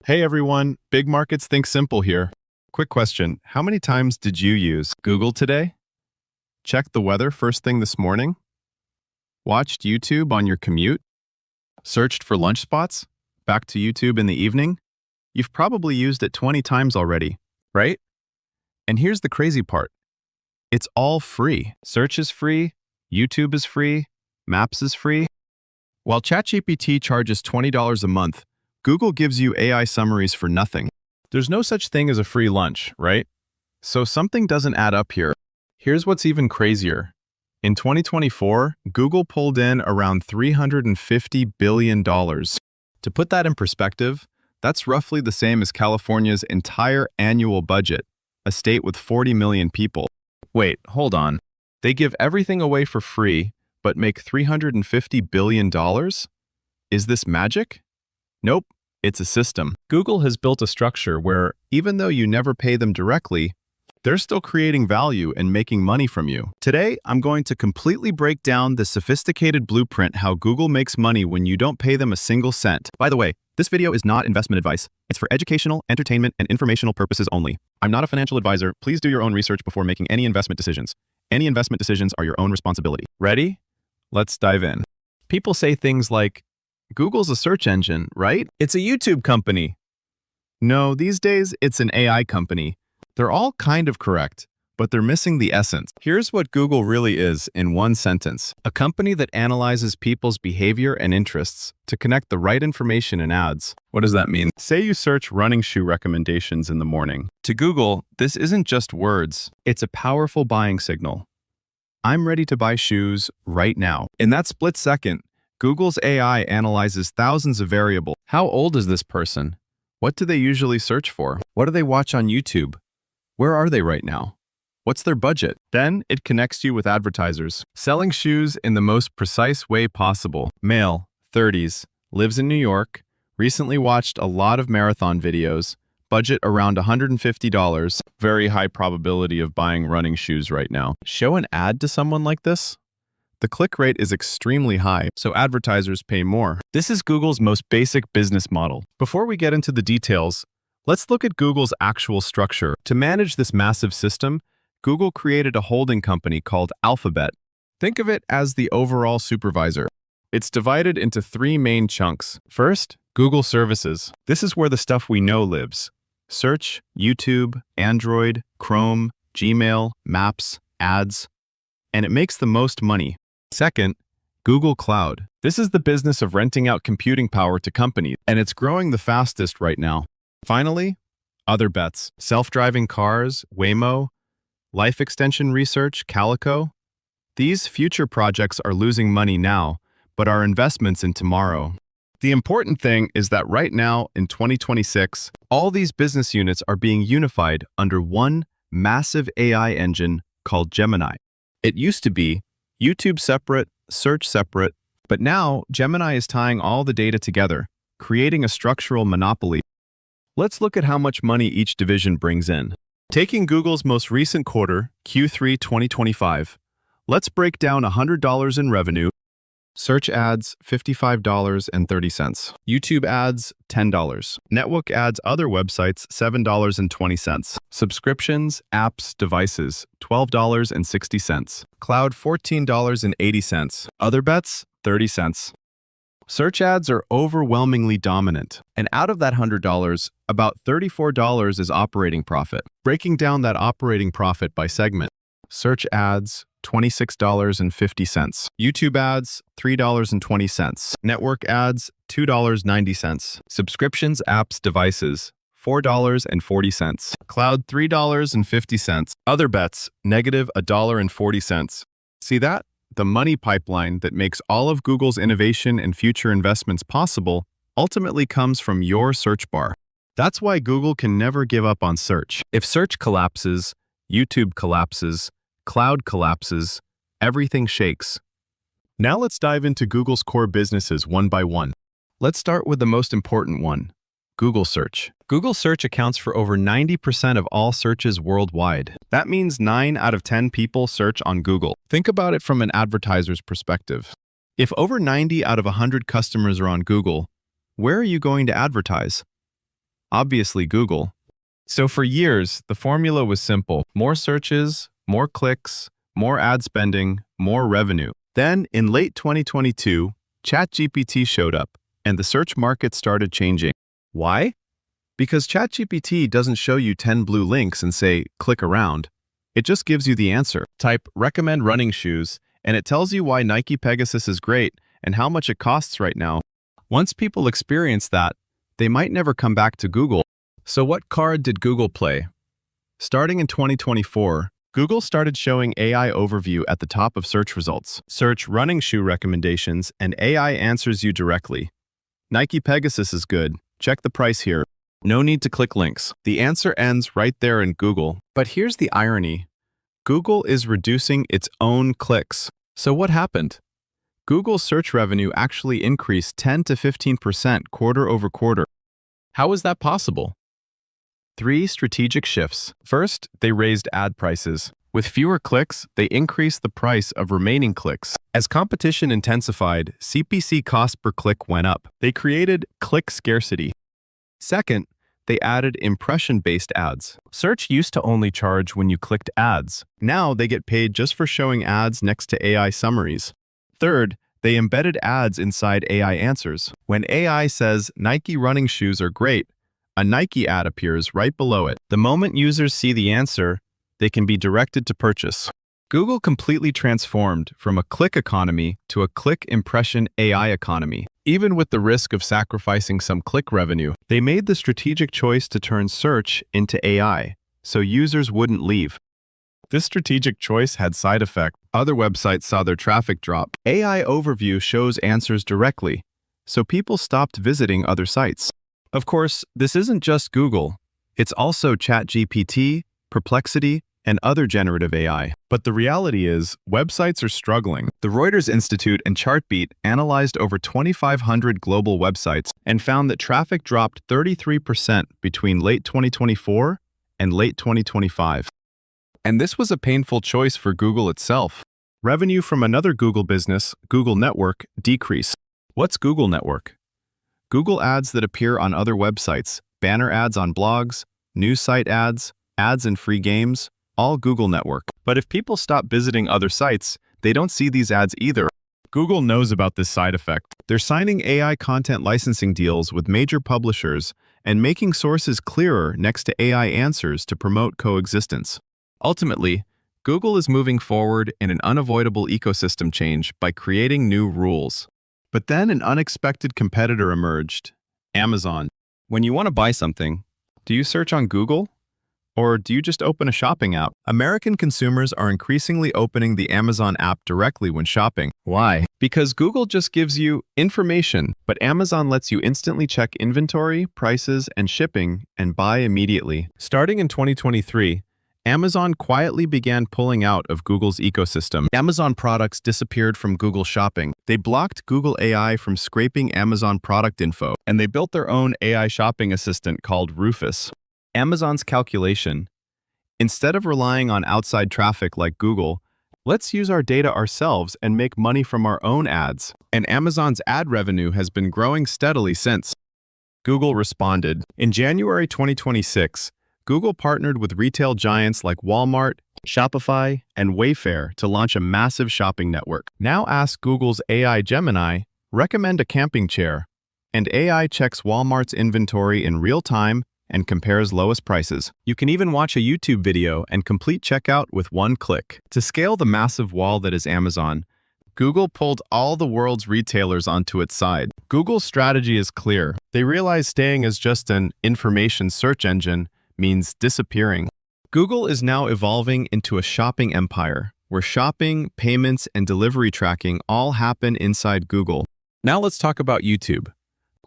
Hey everyone, Big Markets Think Simple here. Quick question, how many times did you use Google today? Checked the weather first thing this morning? Watched YouTube on your commute? Searched for lunch spots? Back to YouTube in the evening? You've probably used it 20 times already, right? And here's the crazy part. It's all free. Search is free, YouTube is free, Maps is free. While ChatGPT charges $20 a month, Google gives you AI summaries for nothing. There's no such thing as a free lunch, right? So something doesn't add up here. Here's what's even crazier. In 2024, Google pulled in around $350 billion. To put that in perspective, that's roughly the same as California's entire annual budget, a state with 40 million people. Wait, hold on. They give everything away for free, but make $350 billion? Is this magic? Nope, it's a system. Google has built a structure where, even though you never pay them directly, they're still creating value and making money from you. Today, I'm going to completely break down the sophisticated blueprint how Google makes money when you don't pay them a single cent. By the way, this video is not investment advice. It's for educational, entertainment, and informational purposes only. I'm not a financial advisor. Please do your own research before making any investment decisions. Any investment decisions are your own responsibility. Ready? Let's dive in. People say things like, Google's a search engine, right? It's a YouTube company. No, these days it's an AI company. They're all kind of correct, but they're missing the essence. Here's what Google really is in one sentence. A company that analyzes people's behavior and interests to connect the right information in ads. What does that mean? Say you search running shoe recommendations in the morning. To Google, this isn't just words. It's a powerful buying signal. I'm ready to buy shoes right now. In that split second, Google's AI analyzes thousands of variables. How old is this person? What do they usually search for? What do they watch on YouTube? Where are they right now? What's their budget? Then it connects you with advertisers, selling shoes in the most precise way possible. Male, 30s, lives in New York, recently watched a lot of marathon videos, budget around $150, very high probability of buying running shoes right now. Show an ad to someone like this? The click rate is extremely high, so advertisers pay more. This is Google's most basic business model. Before we get into the details, let's look at Google's actual structure. To manage this massive system, Google created a holding company called Alphabet. Think of it as the overall supervisor. It's divided into three main chunks. First, Google Services. This is where the stuff we know lives. Search, YouTube, Android, Chrome, Gmail, Maps, ads. And it makes the most money. Second, Google Cloud. This is the business of renting out computing power to companies, and it's growing the fastest right now. Finally, other bets. Self-driving cars, Waymo, life extension research, Calico. These future projects are losing money now, but are investments in tomorrow. The important thing is that right now, in 2026, all these business units are being unified under one massive AI engine called Gemini. It used to be YouTube separate, search separate, but now Gemini is tying all the data together, creating a structural monopoly. Let's look at how much money each division brings in. Taking Google's most recent quarter, Q3 2025, let's break down $100 in revenue. Search ads, $55.30. YouTube ads, $10. Network ads other websites, $7.20. Subscriptions, apps, devices, $12.60. Cloud, $14.80. Other bets, 30 cents. Search ads are overwhelmingly dominant, and out of that $100, about $34 is operating profit. Breaking down that operating profit by segment. Search ads, $26.50. YouTube ads, $3.20. Network ads, $2.90. Subscriptions, apps, devices, $4.40. Cloud, $3.50. Other bets, negative $1.40. See that? The money pipeline that makes all of Google's innovation and future investments possible ultimately comes from your search bar. That's why Google can never give up on search. If search collapses, YouTube collapses, Cloud collapses, everything shakes. Now let's dive into Google's core businesses one by one. Let's start with the most important one, Google Search. Google Search accounts for over 90% of all searches worldwide. That means 9 out of 10 people search on Google. Think about it from an advertiser's perspective. If over 90 out of 100 customers are on Google, where are you going to advertise? Obviously Google. So for years, the formula was simple. More searches, more clicks, more ad spending, more revenue. Then, in late 2022, ChatGPT showed up, and the search market started changing. Why? Because ChatGPT doesn't show you 10 blue links and say, click around. It just gives you the answer. Type, recommend running shoes, and it tells you why Nike Pegasus is great and how much it costs right now. Once people experience that, they might never come back to Google. So what card did Google play? Starting in 2024, Google started showing AI overview at the top of search results. Search running shoe recommendations, and AI answers you directly. Nike Pegasus is good. Check the price here. No need to click links. The answer ends right there in Google. But here's the irony. Google is reducing its own clicks. So what happened? Google's search revenue actually increased 10 to 15% quarter over quarter. How is that possible? 3 strategic shifts. First, they raised ad prices. With fewer clicks, they increased the price of remaining clicks. As competition intensified, CPC cost per click went up. They created click scarcity. Second, they added impression-based ads. Search used to only charge when you clicked ads. Now they get paid just for showing ads next to AI summaries. Third, they embedded ads inside AI answers. When AI says Nike running shoes are great, a Nike ad appears right below it. The moment users see the answer, they can be directed to purchase. Google completely transformed from a click economy to a click impression AI economy. Even with the risk of sacrificing some click revenue, they made the strategic choice to turn search into AI, so users wouldn't leave. This strategic choice had side effects. Other websites saw their traffic drop. AI overview shows answers directly, so people stopped visiting other sites. Of course, this isn't just Google. It's also ChatGPT, Perplexity, and other generative AI. But the reality is, websites are struggling. The Reuters Institute and Chartbeat analyzed over 2,500 global websites and found that traffic dropped 33% between late 2024 and late 2025. And this was a painful choice for Google itself. Revenue from another Google business, Google Network, decreased. What's Google Network? Google ads that appear on other websites, banner ads on blogs, news site ads, ads in free games, all Google Network. But if people stop visiting other sites, they don't see these ads either. Google knows about this side effect. They're signing AI content licensing deals with major publishers and making sources clearer next to AI answers to promote coexistence. Ultimately, Google is moving forward in an unavoidable ecosystem change by creating new rules. But then an unexpected competitor emerged, Amazon. When you want to buy something, do you search on Google? Or do you just open a shopping app? American consumers are increasingly opening the Amazon app directly when shopping. Why? Because Google just gives you information, but Amazon lets you instantly check inventory, prices, and shipping, and buy immediately. Starting in 2023, Amazon quietly began pulling out of Google's ecosystem. Amazon products disappeared from Google Shopping. They blocked Google AI from scraping Amazon product info, and they built their own AI shopping assistant called Rufus. Amazon's calculation: instead of relying on outside traffic like Google, let's use our data ourselves and make money from our own ads. And Amazon's ad revenue has been growing steadily since. Google responded. In January 2026, Google partnered with retail giants like Walmart, Shopify, and Wayfair to launch a massive shopping network. Now ask Google's AI Gemini, recommend a camping chair, and AI checks Walmart's inventory in real time and compares lowest prices. You can even watch a YouTube video and complete checkout with one click. To scale the massive wall that is Amazon, Google pulled all the world's retailers onto its side. Google's strategy is clear. They realize staying as just an information search engine means disappearing. Google is now evolving into a shopping empire, where shopping, payments, and delivery tracking all happen inside Google. Now let's talk about YouTube.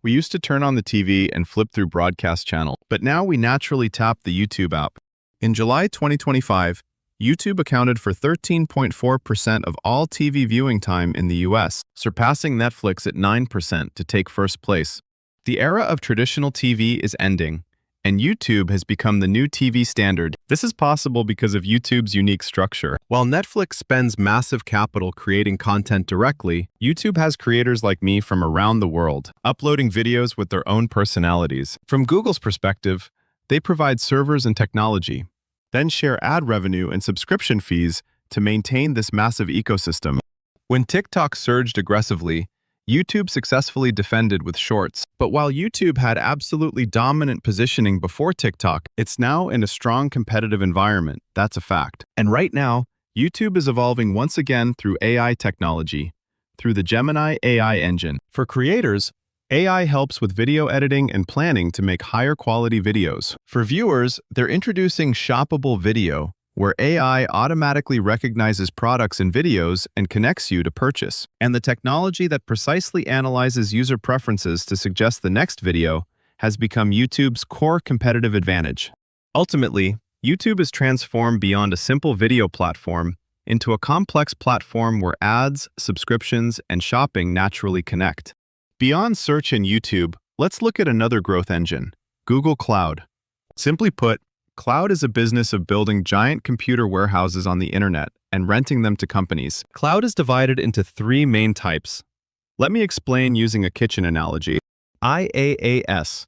We used to turn on the TV and flip through broadcast channels, but now we naturally tap the YouTube app. In July 2025, YouTube accounted for 13.4% of all TV viewing time in the US, surpassing Netflix at 9% to take first place. The era of traditional TV is ending, and YouTube has become the new TV standard. This is possible because of YouTube's unique structure. While Netflix spends massive capital creating content directly, YouTube has creators like me from around the world, uploading videos with their own personalities. From Google's perspective, they provide servers and technology, then share ad revenue and subscription fees to maintain this massive ecosystem. When TikTok surged aggressively, YouTube successfully defended with Shorts. But while YouTube had absolutely dominant positioning before TikTok, it's now in a strong competitive environment. That's a fact. And right now, YouTube is evolving once again through AI technology, through the Gemini AI engine. For creators, AI helps with video editing and planning to make higher quality videos. For viewers, they're introducing shoppable video, where AI automatically recognizes products in videos and connects you to purchase. And the technology that precisely analyzes user preferences to suggest the next video has become YouTube's core competitive advantage. Ultimately, YouTube is transformed beyond a simple video platform into a complex platform where ads, subscriptions, and shopping naturally connect. Beyond search and YouTube, let's look at another growth engine, Google Cloud. Simply put, cloud is a business of building giant computer warehouses on the internet and renting them to companies. Cloud is divided into three main types. Let me explain using a kitchen analogy. IaaS,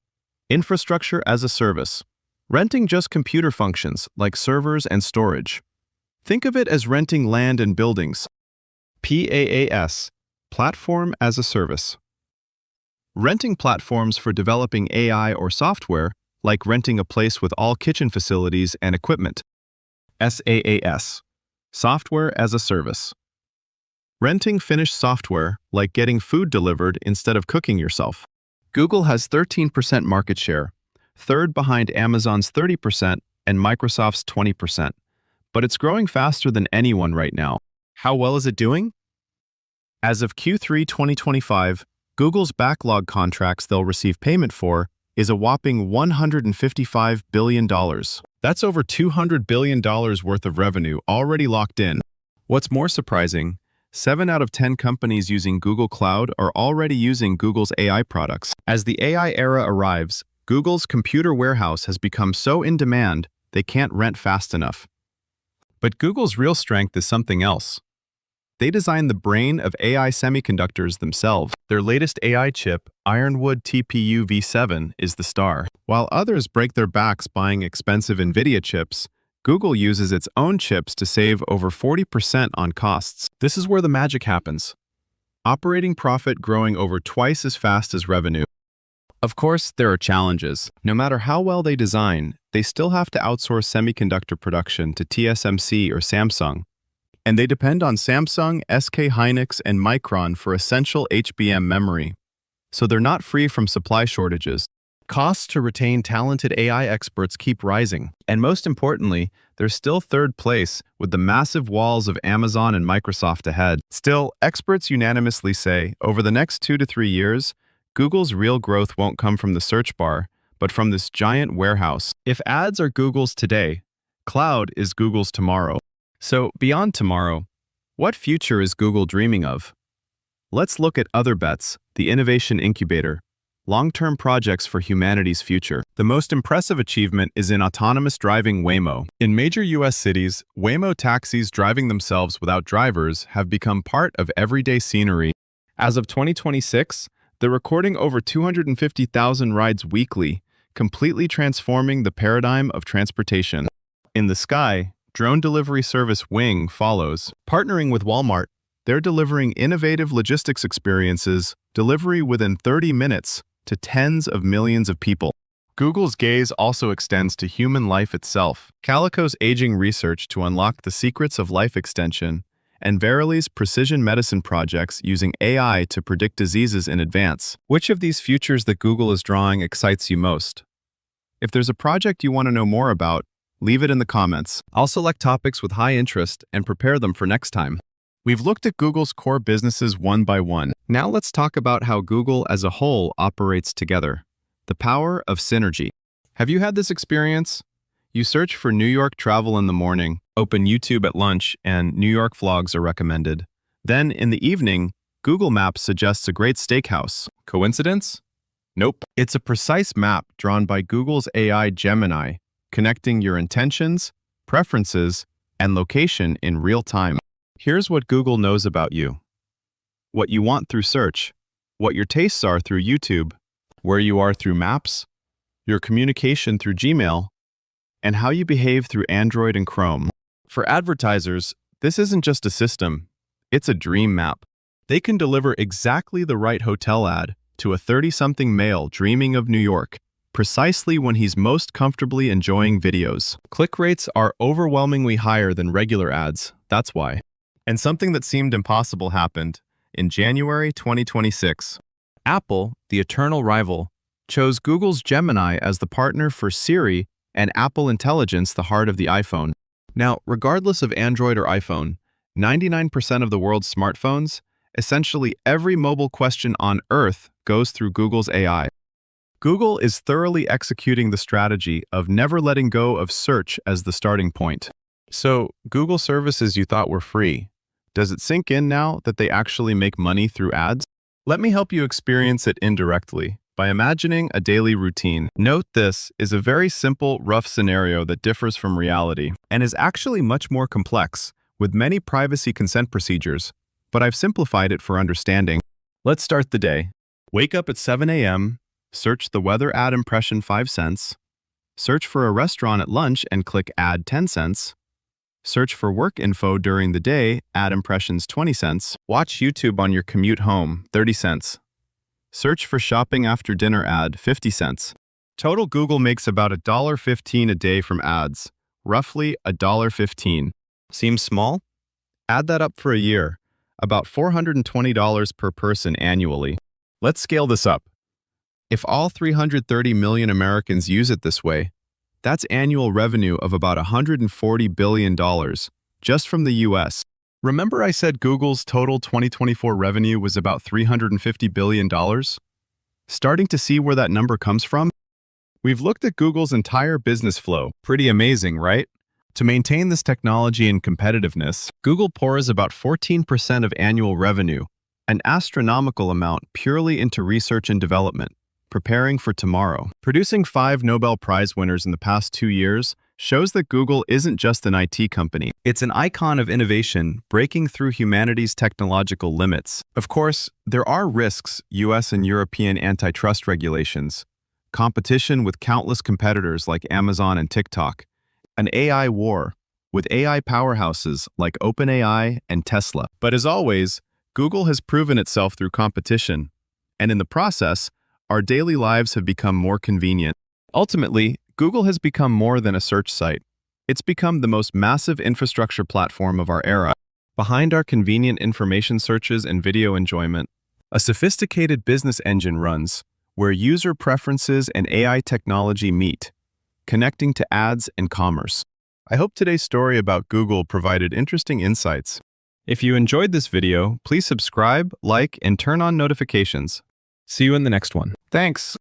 Infrastructure as a Service, renting just computer functions like servers and storage. Think of it as renting land and buildings. PaaS, Platform as a Service, renting platforms for developing AI or software, like renting a place with all kitchen facilities and equipment. SaaS, Software as a Service, renting finished software, like getting food delivered instead of cooking yourself. Google has 13% market share, third behind Amazon's 30% and Microsoft's 20%. But it's growing faster than anyone right now. How well is it doing? As of Q3 2025, Google's backlog contracts they'll receive payment for is a whopping $155 billion. That's over $200 billion worth of revenue already locked in. What's more surprising, 7 out of 10 companies using Google Cloud are already using Google's AI products. As the AI era arrives, Google's computer warehouse has become so in demand they can't rent fast enough. But Google's real strength is something else. They designed the brain of AI semiconductors themselves. Their latest AI chip, Ironwood TPU v7, is the star. While others break their backs buying expensive NVIDIA chips, Google uses its own chips to save over 40% on costs. This is where the magic happens. Operating profit growing over twice as fast as revenue. Of course, there are challenges. No matter how well they design, they still have to outsource semiconductor production to TSMC or Samsung. And they depend on Samsung, SK Hynix, and Micron for essential HBM memory. So they're not free from supply shortages. Costs to retain talented AI experts keep rising. And most importantly, they're still third place with the massive walls of Amazon and Microsoft ahead. Still, experts unanimously say, over the next 2 to 3 years, Google's real growth won't come from the search bar, but from this giant warehouse. If ads are Google's today, cloud is Google's tomorrow. So, beyond tomorrow, what future is Google dreaming of? Let's look at other bets, the innovation incubator, long-term projects for humanity's future. The most impressive achievement is in autonomous driving Waymo. In major U.S. cities, Waymo taxis driving themselves without drivers have become part of everyday scenery. As of 2026, they're recording over 250,000 rides weekly, completely transforming the paradigm of transportation. In the sky, drone delivery service Wing follows. Partnering with Walmart, they're delivering innovative logistics experiences, delivery within 30 minutes to tens of millions of people. Google's gaze also extends to human life itself. Calico's aging research to unlock the secrets of life extension, and Verily's precision medicine projects using AI to predict diseases in advance. Which of these futures that Google is drawing excites you most? If there's a project you want to know more about, leave it in the comments. I'll select topics with high interest and prepare them for next time. We've looked at Google's core businesses one by one. Now let's talk about how Google as a whole operates together. The power of synergy. Have you had this experience? You search for New York travel in the morning, open YouTube at lunch, and New York vlogs are recommended. Then, in the evening, Google Maps suggests a great steakhouse. Coincidence? Nope. It's a precise map drawn by Google's AI Gemini, connecting your intentions, preferences, and location in real time. Here's what Google knows about you: what you want through search, what your tastes are through YouTube, where you are through Maps, your communication through Gmail, and how you behave through Android and Chrome. For advertisers, this isn't just a system, it's a dream map. They can deliver exactly the right hotel ad to a 30-something male dreaming of New York, precisely when he's most comfortably enjoying videos. Click rates are overwhelmingly higher than regular ads, that's why. And something that seemed impossible happened. In January 2026, Apple, the eternal rival, chose Google's Gemini as the partner for Siri and Apple Intelligence, the heart of the iPhone. Now, regardless of Android or iPhone, 99% of the world's smartphones, essentially every mobile question on Earth, goes through Google's AI. Google is thoroughly executing the strategy of never letting go of search as the starting point. So, Google services you thought were free, does it sink in now that they actually make money through ads? Let me help you experience it indirectly by imagining a daily routine. Note this is a very simple, rough scenario that differs from reality and is actually much more complex, with many privacy consent procedures, but I've simplified it for understanding. Let's start the day. Wake up at 7 a.m., search the weather ad impression 5 cents, search for a restaurant at lunch and click add 10 cents, search for work info during the day, ad impressions 20 cents, watch YouTube on your commute home, 30 cents. Search for shopping after dinner ad, 50 cents. Total Google makes about $1.15 a day from ads, roughly $1.15. Seems small? Add that up for a year, about $420 per person annually. Let's scale this up. If all 330 million Americans use it this way, that's annual revenue of about $140 billion, just from the US. Remember I said Google's total 2024 revenue was about $350 billion? Starting to see where that number comes from? We've looked at Google's entire business flow. Pretty amazing, right? To maintain this technology and competitiveness, Google pours about 14% of annual revenue, an astronomical amount, purely into research and development, preparing for tomorrow. Producing 5 Nobel Prize winners in the past 2 years shows that Google isn't just an IT company. It's an icon of innovation, breaking through humanity's technological limits. Of course, there are risks: US and European antitrust regulations, competition with countless competitors like Amazon and TikTok, an AI war with AI powerhouses like OpenAI and Tesla. But as always, Google has proven itself through competition, and in the process, our daily lives have become more convenient. Ultimately, Google has become more than a search site. It's become the most massive infrastructure platform of our era. Behind our convenient information searches and video enjoyment, a sophisticated business engine runs, where user preferences and AI technology meet, connecting to ads and commerce. I hope today's story about Google provided interesting insights. If you enjoyed this video, please subscribe, like, and turn on notifications. See you in the next one. Thanks.